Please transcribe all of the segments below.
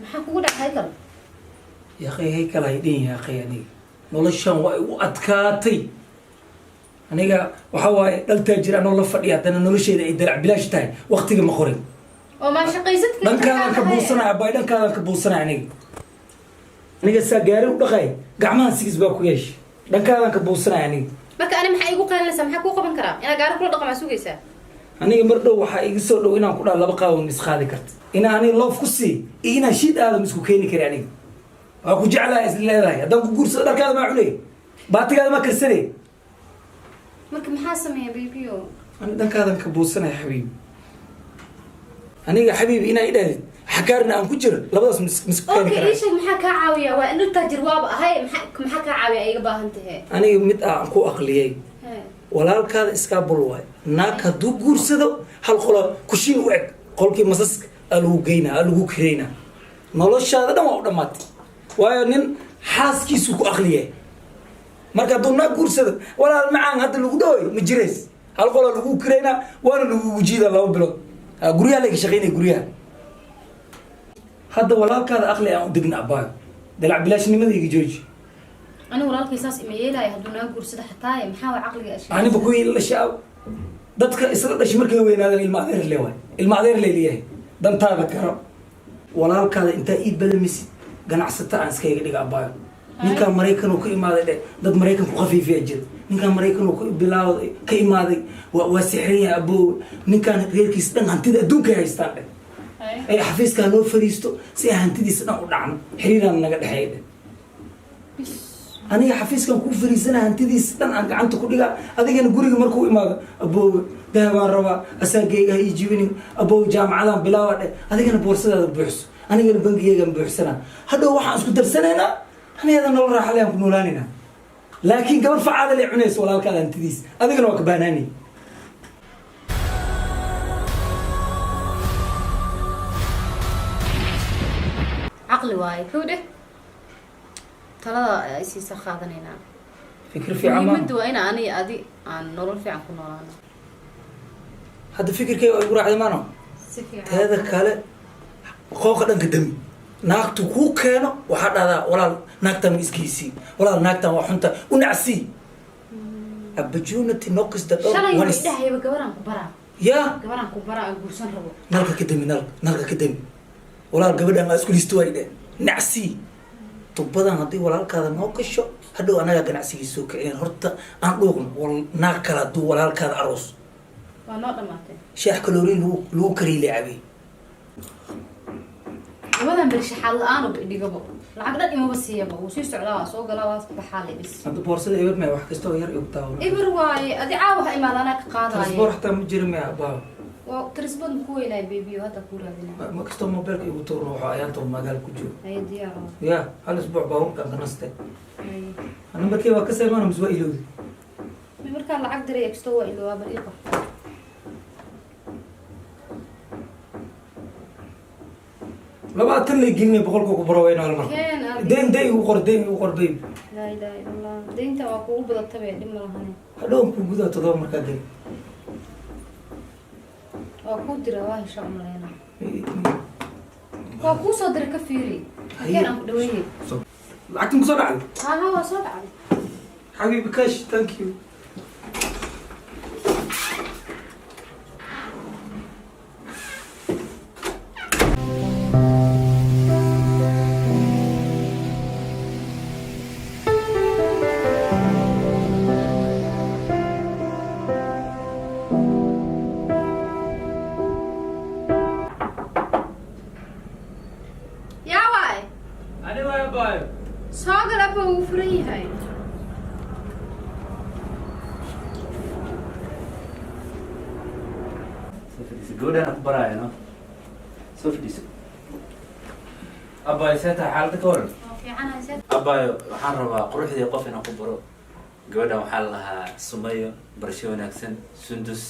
maxaa kugu dhacay Haykal يا أخي هيكل هيدين يا أخي يعني نولشان وأتكاتي أنا وحواي التاجر أنا والله فديات أنا نولشي إذا يدلع بلاش تاي وقتي ما خوري وما shaqaysadka دان كان كبوسنا بايدان كان كبوسنا يعني أنا ساجاري ودقي قعمان سيكس باكو يش دان كان كبوسنا يعني marka ana maxay igu qaadanaysaa maxaa ku qaban karaa ina gaar kula dhaqama sugaysaa aniga mardhow waxa iga soo dhow inaan ku dhaa laba qaawan is qaadi karto ina loof ku sii ina shid aadam isku keeni kari aniga waa ku jeclaa is leedahay haddaan ku guursado dharkaada ma cunay baatigaada ma karsanay marka maxaa sameeyaa babyyo أنا دان كذا كبوسنا يا حبيبي أنا حبيبي أنا إيه حكارنا أن كجر لا بس مسكين أوكي إيش محاكا عاوية وإنه التاجر واب هاي محاكا عاوية أي قباه انتهى أنا مت أنكو أقليي ولا الكذا إسكابل واي ناك هدو جورسدو هالخلا كشين وعك قولك مسك ألو جينا ألو كرينا نلاش هذا ده ما أقدمات وين حاسكي سوق أقليي مركا دونا جورسدو ولا المعان هذا اللي قدوي مجرس هالخلا لو كرينا وأنا لو وجيدا الله بلو قريها لك شغيني قريها هذا ولا كذا أقلي أو دقنا أباي دلع بلاش نمدي يجي جوج أنا ولا القصص إيميلا يهدونا قرصة حتى محاول عقلي أشياء أنا بقول الأشياء ضدك إسرائيل إيش مركب وين هذا المعذير اللي وين المعذير اللي ليه دم تابك ولا كذا أنت إيد بالمسي جناح ستة عن سكيك اللي أباي من كان مريكان وكيم هذا ضد مريكان خفيف يجد من كان مريكان وبلاو كيم هذا وسحرية أبو من كان غير كيستن هنتي دوك هيستان أي حفيز كان لو فريستو سي هنتي دي سنة ودعم حريرا من نقد حيد أنا حفيز كان كوفر يسنا هنتي دي سنة عن عنده كلها هذا كان جوري مركو إما أبو ده ما روا أساقي يجيبني أبو جامعة بلاو هذا كان بورصة بحث أنا كان بنجي كان بحثنا هذا واحد أسكت درسنا هنا أنا هذا نور راح عليهم نورانينا لكن قبل فعال اللي عنيس ولا كذا هنتي ديس هذا كان وكباناني عقلي واي كوده ترى أسي سخاذنا هنا فكر في عمام مدوا هنا أنا أدي عن نور في عن كنا هذا فكر كي يقول عادي مانو هذا كله خوخ دنك دم ناقتو كو كانوا وحد هذا ولا ناقتا مسكيسي ولا ناقتا وحنتا ونعسي أبجونة نقص دقة ونس ده هي بجبران كبرى يا جبران كبرى الجورسان ربو نلقى كدمي نلقى كدمي ولا الجبران ما أسكول يستوي ده نعسي طبعا هذي ولا الكذا ناقشوا هذا أنا جا نعسي سوق يعني هرت أنقلهم ولا ناقلا دو ولا الكذا أروس وناقة ماتي شيخ كلورين لو كري لعبي وهذا بريش حال الآن وبدي قبل العقد إما بس هي بقى وشيء سعلا سوق لا بحالي بس هذا بورصة إبر ما واحد كستو ير يبتاعه إبر واي أدي عاوه إما أنا قاضي تصبر حتى مجرم يا أبا وترسبون كوي لا بيبي وهذا كورة بنا ما كستو موبايلك يبتور روح عيانتهم ما قال كجو هي ديارة يا هالأسبوع باهم كان نسته أنا بكي وكسر ما أنا مسوي له بمركان العقد ريك استوى إلى وابر إيقا لما أتلي جيني بقولك كبروين على المرة دين وقر بيب لا إله إلا الله دين تواقول بدأ تبع دم رهني هذول كم بدأ تدور مركز دين وأكون درواه شاء الله لنا وأكون صدر كفيري كان أم دويه العقد مصدع ها هو صدع حبيبي كاش ثانك يو صاغر أبو فري هاي gabadhan ku baraayano soo fadhiiso abaayo seeta xaaladda ka waran abaayo waxaan rabaa quruxdii qof inaan ku baro gabadhan waxaa la lahaa sumayo barasho wanaagsan sundus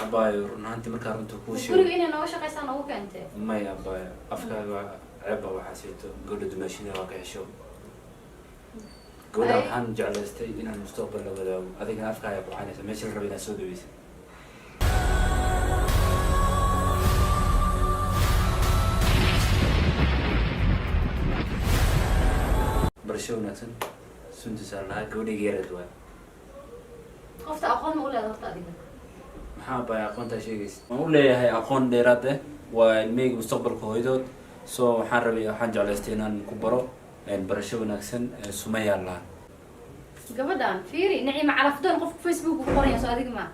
abaayo run ahaantii markaa runta kuu sheego guriga inay nooga shaqaysaan ugu keentay maya abaayo afkaaga ceebba waxaa siito gabadha dumaashida waa ka xesho gabadhan waxaan jeclaystay inaan mustaqbal la wadaago adigana afkaaga buuxanaysa meesha la raba inaad soo dhaweysa برشة وناسن سنت سالها قولي جيرد واي قفت أقوم ولا ضغط عليك محابة يا أقوان تاشيجيس ما أقول لي هاي أقوان ديراته والميج مستقبل كويدود سو حربي حنج على استينان كبرو برشة وناسن سمية الله قبضان فيري نعيم على فدون قف فيسبوك وقرية سو أديك ما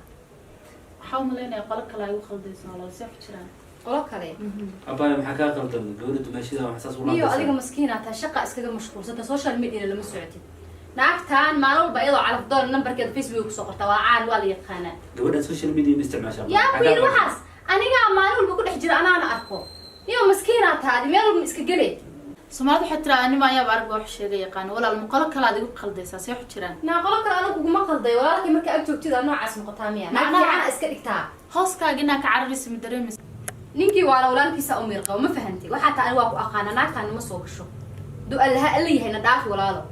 حاول لنا قلق لا يخلد سنة سيف شران قولك عليه أبايا محكاة قلتم قولت ماشي ذا وحساس ولا نيو أديك مسكينة تشقى اسكجا مشغول ستة سوشيال ميديا لما سعتي ناكتان ما نو بيضوا على فدون النمبر كده فيسبوك سقط توعان ولا يقانا قولت السوشيال ميديا مستعمل شغله يا ويل وحاس أنا قاعد ما نقول بقول حجر أنا أركو نيو مسكينة هذه ميرو مسكجلي سمعت حتى أنا ما يبغى أرجع شيء يقان ولا المقالة كلا ديك خلد سيف شران ناقولك أنا كوجو ما قلدي ولكن مركب أكتب كذا نوع اسمه قطامية نعم. نعم أنا اسكتها هوس كأجنا كعرس مدرمس ninkii waa walaalkiisa u miirqo ma fahantay waxa taa waa ku aqaana naagtan ma soo gasho du'alaha aliyahayna dhaafi walaalo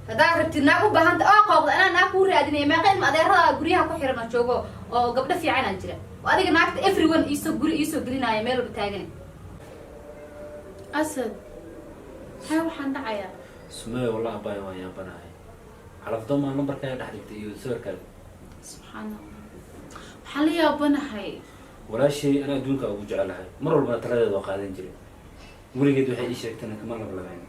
hadaa rabtid naag u baahanta oo qoobda ana naag ku raadinay ma qeyn adeerada guriyaha ku xiran joogo oo gabdho fiican aan jira oo adiga naagta everyone iso gelinaya meel walba taagan أسد هاي وحنا دعيا سمية والله أبايا ويا بناي على فضل ما النمبر كان تحت يصير كذا سبحان الله حاليا بنا هاي ولا شيء أنا دونك أبو جعلها مرة ولا ترى ذا قاعدين جري ولي قد وحي إيش أنا كمان ولا بعين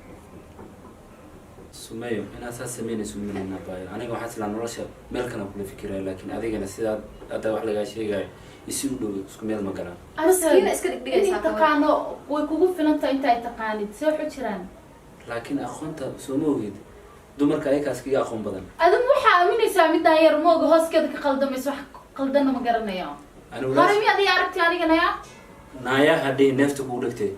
سمية أنا أساس سميني سميني أنا باي أنا قاعد حاسس لأنه رشة ملكنا كل فكرة لكن هذيك أنا سيدا أدا واحد جاي شيء جاي يسيبوا سكميل مقرا مسكينة اسكت دقيقة أنت تقانو ويكوجو في لنتا أنت تقاني سيف شران لكن أخوانتا سموه دمر كأيك أسكي أخوان بدن أدم وحى مني سامي داير موج هوس كده كقلدم يسوح قلدنا ما قرنا يا أنا ولا هرمي أدي عرفت يعني كنا يا نايا هدي نفط بقولكتي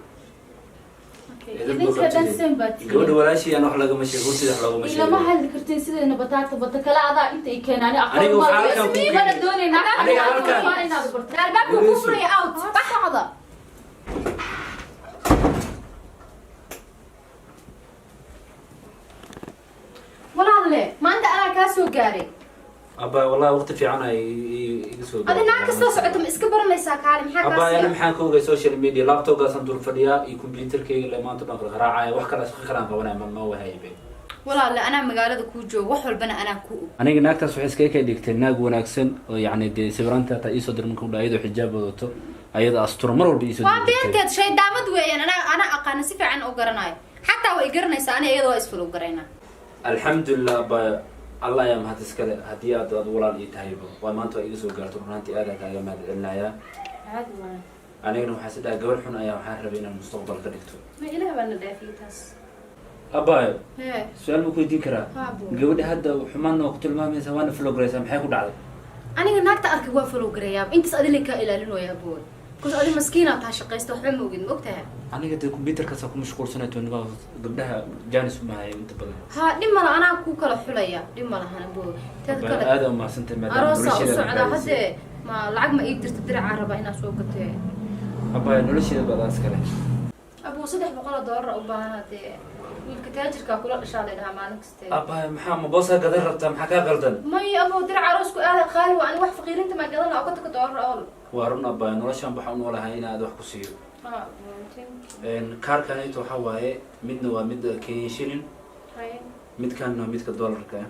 إذا كده سنبت قول ولا شيء أنا أحلى مشي قلت أحلى مشي إلا ما هل ذكرتي سيد إنه بتكلا هذا أنت يكين أنا أنا أقول ما وحالك اسمي ما ندوني أنا قالك. ما أنا بقول لا الباب كفري اوت بح هذا ولا هذا ما انت انا كاسو قاري أبا والله وقت في عنا يسوق هذا ناقص لو سعتم اسكبر ليس كالم حاجه أبا أنا محن كوجا سوشيال ميديا لابتوب قاسم دور فديا الكمبيوتر كي لما أنت نقول غراعة وحكي لك خيران قوانا ما هو هاي بين ولا لا انا مقالده كوجو wax walbana ana ku أنا ناقص في حسكي كي دكتور ناق وناقصن يعني دي سبرانتا تأيسو در منكم لا يدو حجاب وضوتو أيضا أسطور مرة بيسو waa beenteed shay daamad weeyaan ana aqaan si fiican oo garanayo hatta way garanaysaa ana iyadoo isful u garayna الحمد لله أبا الله يا مهد سكله هديات ولا يتهيبه وما أنتوا يجلسوا قالوا رهانتي هذا كأيام هذا النايا عادي وانا أنا إنه حسيت أقول حنا يا حارب بين المستقبل كدكتور ما إله بنا دافيتاس أبا هي سؤال ممكن ذكره قبل هذا وحمان وقت المام سوانا في الوقريس هم حيكون على aniga naagta arkay waa falo gareeyab intaas adile ka ilaalin way abood kus adi maskiina ta shaqeysto waxba ma ogin mogtahay أنا قد الكمبيوتر كذا كم مشغول سنة ونبغى قبلها جانس معي أنت بدل ha dhimala anaa ku kala xulaya dhimala hana bood tad kale هذا ما سنت ما aroosa u socda hadde ma lacag ma ii dirta diraca raba inaa soo gatay أبا نولش هذا بدأ سكله abuu $300 u baahan hadee wiilka taajirka kula dhashaa leedahay maalin kaste أبا محمد بوسها قدر ربطة محكا قلدن may abuu dirac aroosku aad qaali waa ani wax faqiirinta ma gadan oo ka $1 oo وارنا أبا نولش هم بحاول ولا هاي أنا أدوح كسير إن كار كان يتو حواي مدنا ومد كيشيلين مد كان مد كدولار كان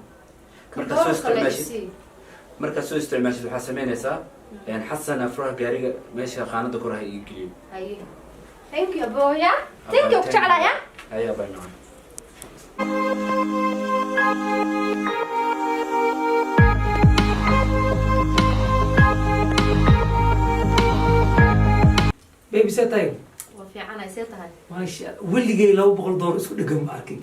مركز سو استعماشي وحسمين يسا يعني حسن أفرح جاري ماشي خانة دكورها يجيب haye thank you abuu ya thank you jeclaa ya هيا أبا نعم baby setay waa fiican ay tahay maasha weligay $200 isku dhagan ma arkin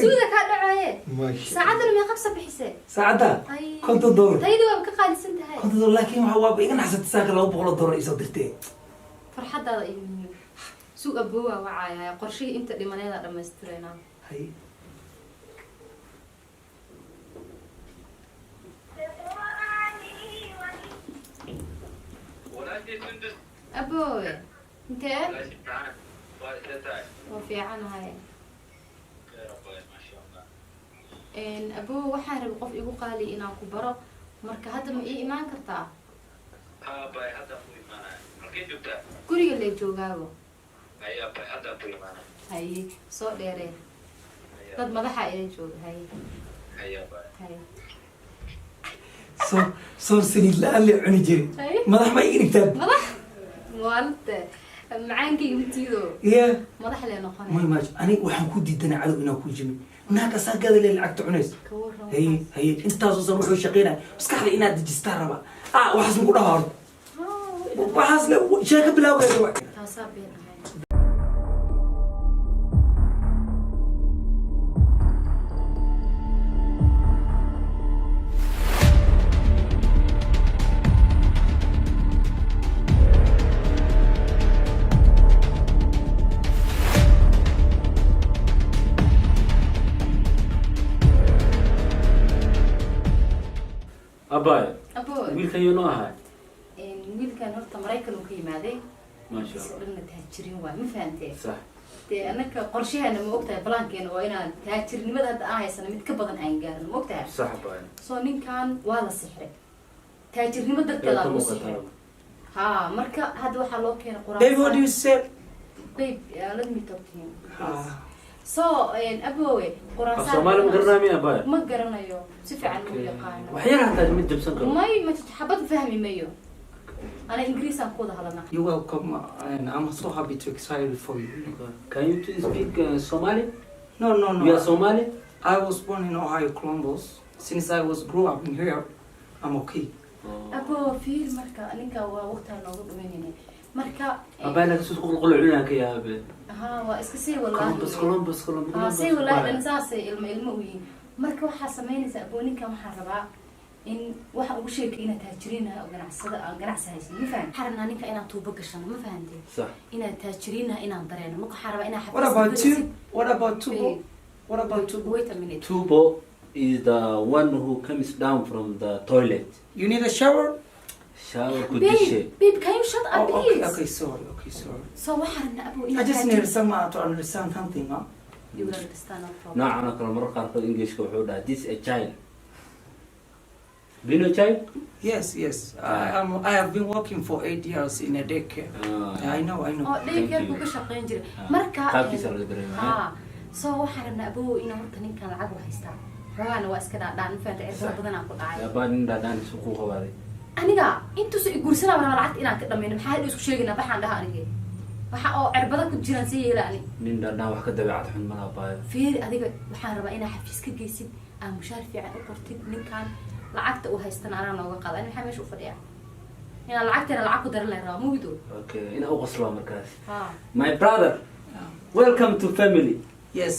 suuda ka dhacaye maasha saacadana ma qabsa bixisay saacada ay $50 taydi waa ka qaalisan tahay $50 laakiin waxa iga naxsatay saaka $200 isoo dirtay farxadaada iyo suuq aboowa wacaya qorshihii inta dhimaneeda dhameystirayna hay aboowe intee waa fiicanahay aboowe waxaan rabay qof igu qaali inaan ku baro marka hadda ma ii imaan kartaa guriga lee joogaago haye soo dheeree dad madaxa inay jooga hay haya baa hay soor saliid la-aan la cuni jiray madax ma ii dhigtaan madax waalta macaankayga matiido ya madax lee noqonay may maaj aniga waxaan ku diidanaa cadow inaan ku jimi naaka saagada le lacagta cunays ka warran haye intaasoo san wuxuu shaqeynaya maskaxda inaad dejistaa rabaa waxaas maku dhahaa horta waxaas le sheeka bilaawgeeda taasaa been ahay abay abo wiilkan yuu noo ahay wiilkan horta maraykan uu ka yimaaday maasha si allah dhanna taajirin waay ma fahantee sax dee anaka qorshaheena ma ogtahay balaankeena waa inaan taajirnimada hadda aan haysana mid ka badan aan gaarno ma ogtahay sax abay soo ninkan waa la sixray taajirnimo dadkeeda lagu sixray ha marka hadda waxaa loo keenay baby what do you say babe let me talk to him so abowe Soomaali ma garanaa miya abay ma garanayo si fiican ma yaqaano waxyar hataa mid jabsan karo may ma xabad fahmi mayo ana ingiriis aan ku wada hadalnaa you're welcome and I'm so happy to excited for you can you please speak Somali no you are Somali I was born in Ohio Columbus since I was grew up in here I'm okay abo fiir marka ninka waa waqtiga noogu dhumeynayna marka abay laga soo qulqulcunaa ka yaabe ha waa iska sii wallahi Columbus ha sii wallahi dhan saasay ilmo u yihiin marka waxaa samaynaysaa abo ninkan waxaa rabaa in waxa ugu sheekay inaad taajiriinaha oo ganacsada aan ganacsi haysan ma fahan xarna ninka inaan tuubo gashano ma fahantay sax inaad taajiriinaha inaan dareeno marka waxaa rabaa inaan what about Tubo what about Tubo wait a minute Tubo is the one who comes down from the toilet you need a shower shower kudishe babe can you shut up please okay sorry so waxaa rabnaa abo I just need someone to understand something you will understand no problem noocan oo kale mararka qaarkood Englishka wuxuu dhahaa this a child Bino child yes I have been working for 8 years in a daycare I know oo daycare buu ka shaqeyn jiray marka qaabkiisa laga dareemayo ha so waxaa rabnaa abo inaan horta ninkan lacag u haystaa rawaana waa iska dhaadhaan ma fahantay erdo badan aan ku dhacay abaa nin dhaadhaan isu ku qabaaday aniga intuusa iguursanaa rabaa lacagta inaan ka dhamayno maxaa hadhow isku sheegaynaa baxaan dhaha anige waxa oo cirbada ku jiraan si yeela ani nin dhaadhaan wax ka dabeecad xun malaha baayo fiiri adiga waxaan rabaa inaa xafiis ka geysid aan mushaar fiican u qortid ninkan lacagta uu haystan anaa nooga qaada ani maxaa meesha u fadhiya inaan lacagteena lacag ku daran lahay rabaa mugido okay ina u qoslo markaas ha my brother welcome to family yes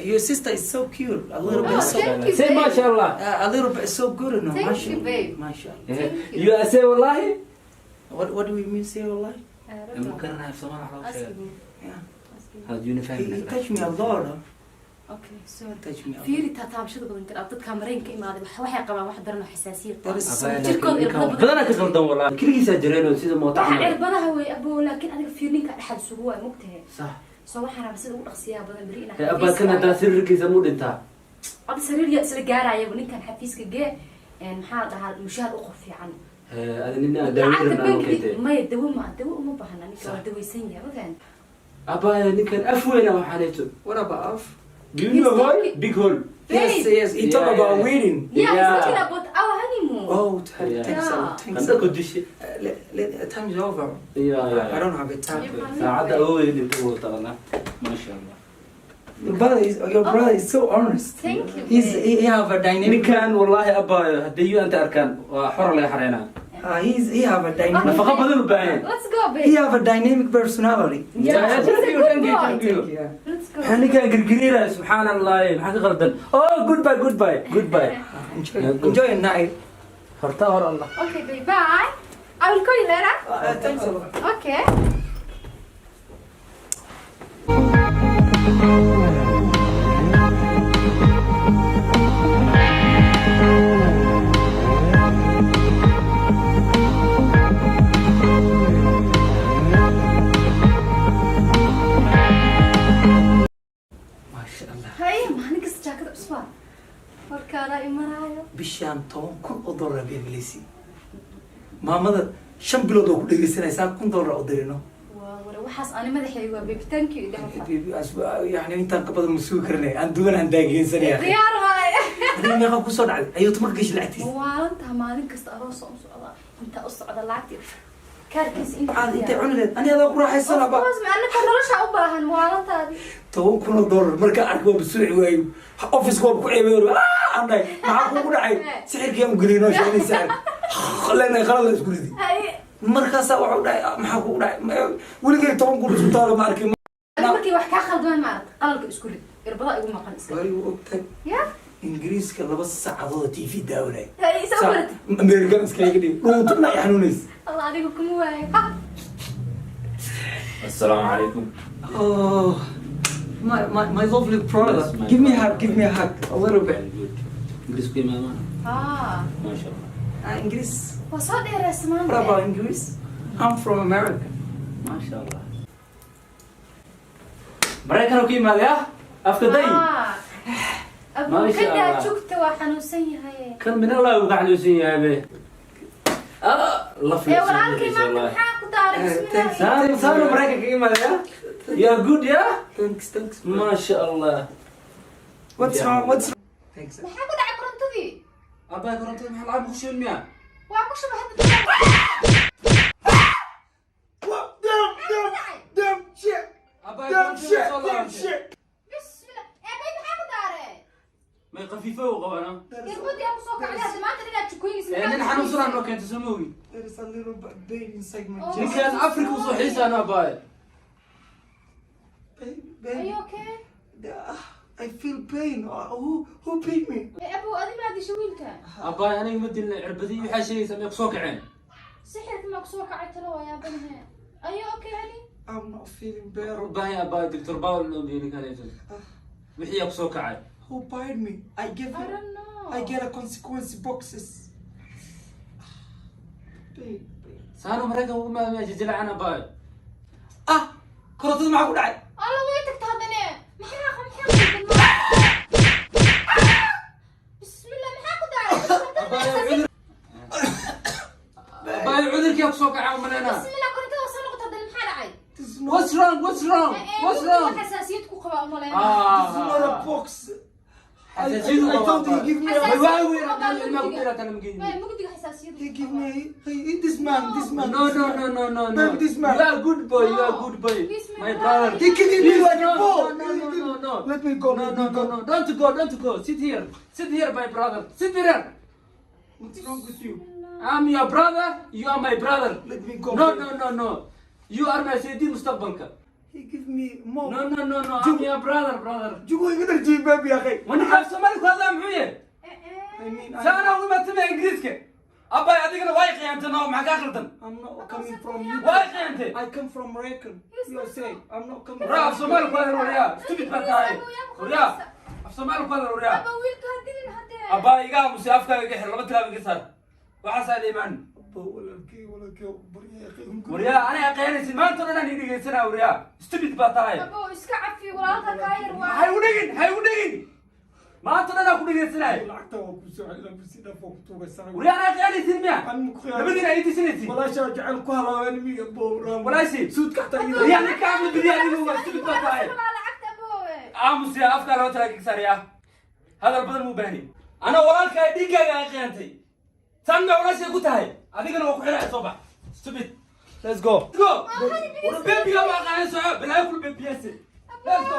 your sister is so cute a little bit so thank you, say babe. mashallah a little bit so good no Thank you, babe. mashallah Thank you. you say wallahi what do we mean say wallahi ma garanayo Soomaali waxa Ask sheegay me. yeah Ask me. had you he touched me a lot Okay, so touched me a lot fiiri taabashada badan kala dadka mareenka imaaday waxay qabaan wax daran oo xasaasiyad That is so jirkooda irbada badan badana ka qaldan wallahi kiligiisa jireen oo sida moota waxa camal irbadaha way abo laakiin adiga fiir ninka dhaxal sugu waa mugtahay sax so waxaan rabaa sida ugu dhaqsiyaha badan bari inaan ee abaa kana daa sirrikiisa mu dhintaa abda sariir isla gaaraya ninkan xafiiska gee maxaa dhahaa mushaar u qof fiican adinina lacagta daawirna bankiga keentay maya dawo uma baahna ninka waa dawaysan yahay ma fahan abaa ninkan afweena waxaa leeto what about do you know hole big hole yes he talk Yeah, about yeah. wedding yeah Yeah. he's talking about our honeymoon oh Yeah. thanks Yeah. anda ku dishi time is over yeah I don't have a time saacada awooday dhinta uu taqana masha Allah your brother is so honest thank you he have a dynamic ninkan wallahi abaa hadii you anta arkaan waa xor laga xareena he have a dynamic nafaqa badan u baahan let's go babe he have a dynamic personality Yeah, Yeah, he's a thank you, good thank you, boy. thank you. yeah let's go ninkan girgiriira subxaan allah maxaa ka qaldan oh goodbye enjoy your night horta hor allah okay babe bye I will call you later thanks a lot okay masha Allah hay maalin kasta jaakada cusba warkaada imaraayo bishaan 10,000 oo dollar beebilisi maamada 5 bilood oo ku dhageysanaysaa $1,000 oo dirino waa wara wax waxaas ani madaxayga waa baby thank you يعني انت قبل مسوي كرني عن دون عن داقين سريع diyaar waaye انا ما قبل صار عاد ايوه تمرقش لعتي waalantaha maalin kasta aroos u socda inta u socda lacagti kaarkiis inta عاد انت عنلد انا هذا قراح السنه بقى بس macnaka nolosha u baahan waalantaadi تو كل دولار مركا اركب بسرعه وايو اوفيس كوب ku ceebeeyo aanay maxaa ku dhacay sixirkii aan galino sheegay sixir khaleena khalad isku ridi markaas waxa u dhacay maxaa ku dhacay weligay 10 kun isku taalo ma arkin markii wax ka khaldan ma arag qalalka isku rid irbada igu maqan iska wari ogtay ya ingiriiska 2 saacadood TV daawanay sabarti American iska yigdi dhuutna xanuunays Allah adigu kuma waayo السلام عليكم. oh my lovely brother give me a hug a little bit انجليز كيما ما ما شاء الله. انجليز وصل يا رسمان what about English I'm from America ما شاء الله. مريكان وكيما يا أفكدي. أبو ما شاء كده الله. شفت وحنوسية هي كان من الله يوقع له شيء يا أبي. الله في يا ولانكي ما تنحاك تعرف سان سان مريكان كيما يا. يا جود يا. thanks ما شاء الله. what's wrong thanks محاكو دعي كرنتدي أبا كرنت محل عم بخشون مياه. واكوش بحد damn shit أبا كرنت بسم الله يا بيت محاكو داري ما يخفيفه وقوانا. يربط يا مصوك عليها زمان تريد تشكويني يعني نحن وصلنا إنه كنت تسموي. there is a little pain inside my Oh. chest كان أفريقيا وصحيح أنا باي. Are baby you okay? I feel pain who paid me يا أبو أدي ما أدي شويلك أبا أنا يمد العربدي وحاشي يسميه صوك عين. سحرك مكسوك عتلوه يا بنها Are you okay honey? I'm not feeling better باهي أبا دكتور باول اللي بيني كان يجي. وحيا بصوك عين. who paid me I I give don't know I get a consequence boxes babe سانو مريكا وما يجي لعنا باي. كرتي معك ودعي الله ويتك تهدني محراق بسم الله محاكو داري أبا عذر كيف بصوك عين من أنا. بسم الله كنت وصل نقطة هذا المحل عاي What's wrong? حساسيتكو قبا أمولا It's not a box I thought he give me a مقدق حساسيتكو he give me this man No. Baby, this man. You are good boy. My brother. He kicking me like a ball No. let me go No. Don't go. Sit here, my brother. Sit here. what's wrong with you I'm your brother. You are my brother. let me go No. You are my سيدي مستقبلك. he give me more No. I'm your brother. جوا يقدر يجيب بابي يا اخي وانا كيف سمعت هذا معي؟ I mean سانا وما تسمع انجليزك. أبا أديك وايقي أنت نوم معك آخر I'm not coming from you وايقي أنت. I come from America USA I'm not coming راح سومالك ولا روريا استبيت بتاعي روريا سومالك ولا روريا أبا ويلك هدين هدين أبا يقام مسافك يقحر لما تلعب قصر وحسن إيمان ولا كي بريا يا اخي وريا أنا قياني سمان ترى أنا نيجي سنة وريا استبيت بتاعي أبو اسكع في ولا كاير هاي ودقين ما ترى أنا كل نيجي سنة لعقته وكسوع إلى بسيطة فوق طوبة السنة وريا أنا قياني سنمية أنا مخيار لبدينا أيدي سنتي ولا شجع الكهرباء أنا مية بورام ولا شيء سود كحتة وريا أنا كامل بدي أنا هو استبيت بتاعي عامس يا أفكار لو تلاقي كسر يا هذا البدل مو بهني أنا وراك أيديك يا أخي أنت سامع ولا شيء قلت هاي أديك أنا وقعنا الصبح stupid let's go وربيبي يا ما قاعد سوا بلا ياكل بيبي let's go